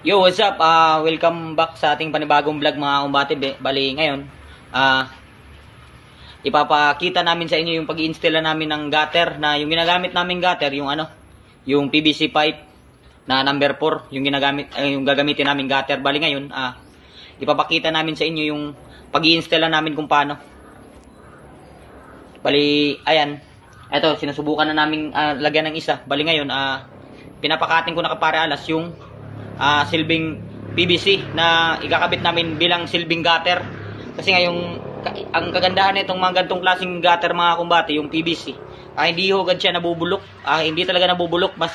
Yo, what's up? Welcome back sa ating panibagong vlog mga kumbate. Bali ngayon, ipapakita namin sa inyo yung pag-i-install namin ng gutter na yung ginagamit namin gutter, yung PVC pipe na number 4, yung yung gagamitin namin gutter. Bali ngayon, ipapakita namin sa inyo yung pag-i-install namin kung paano. Bali, ayan. Ito, sinusubukan na namin lagyan ng isa. Bali ngayon, pinapakating ko na kapare alas yung silbing PVC na ikakabit namin bilang silbing gutter. Kasi nga ang kagandahan nitong mga ganitong klaseng gutter mga kumbate, yung PVC, hindi hugad siya nabubulok. Hindi talaga nabubulok. Mas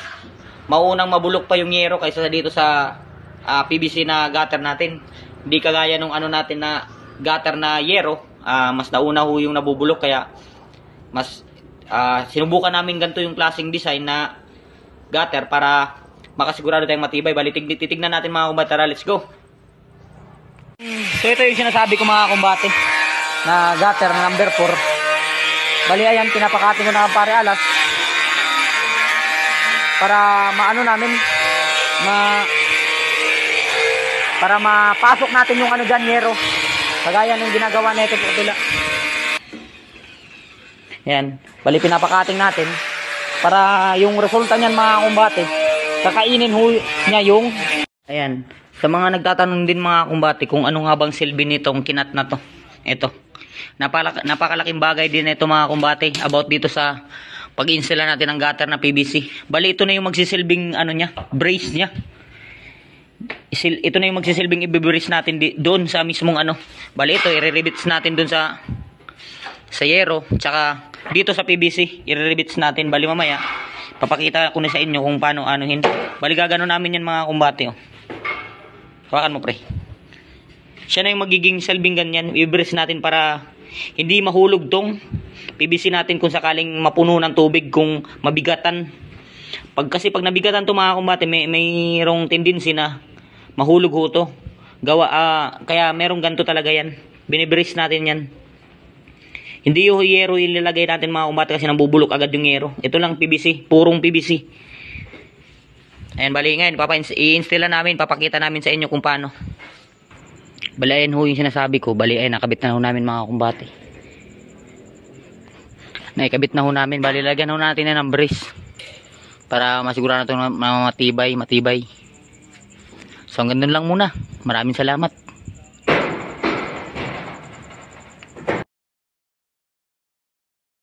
maunang mabulok pa yung yero kaysa dito sa PVC na gutter natin. Hindi kagaya nung natin na gutter na yero, mas nauna ho yung nabubulok. Kaya mas sinubukan namin ganito yung klaseng design na gutter para makasigurado tayong matibay. Bali, titignan natin mga kumbate. Tara, let's go. So ito yung sinasabi ko mga kumbate na gutter na number 4. Bali, ayan, pinapakati ko na pare alas para maano namin para mapasok natin yung dyan, yero, kagaya ng ginagawa na ito po pila. Ayan, bali pinapakating natin para yung resulta niyan mga kumbate, kakainin niya yung, ayan, sa mga nagtatanong din mga kumbate kung ano nga bang silbi nitong kinat na to. Ito, napakalaking bagay din ito mga kumbate about dito sa pag-install natin ng gutter na PVC. Bali, ito na yung magsisilbing niya, brace niya. Ito na yung magsisilbing i-brace natin doon sa mismong Bali, ito i-rivets natin doon sa yero, tsaka dito sa PVC i-rivets natin. Bali, mamaya papakita ko na sa inyo kung paano anuhin. Bali, gagano namin yan mga kumbate. Hawakan mo, pre. Siya na yung magiging silbing ganyan. I-brace natin para hindi mahulog tong PVC natin kung sakaling mapuno ng tubig, kung mabigatan. Kasi pag nabigatan to mga kumbate, mayroong tendency na mahulog ho to. Kaya merong ganito talaga yan. Binibrace natin yan. Hindi yung yero ilalagay natin mga kumbate kasi nabubulok agad yung yero. Ito lang PVC, purong PVC. Ayan, bali ngayon, i-install namin, papakita namin sa inyo kung paano. Bali, ayan ho yung sinasabi ko. Bali, ayan, nakabit na ho namin mga kumbate. Naikabit na ho namin. Bali, lagyan ho natin na ng brace para masigurado na ito na matibay. So, hanggang doon lang muna. Maraming salamat.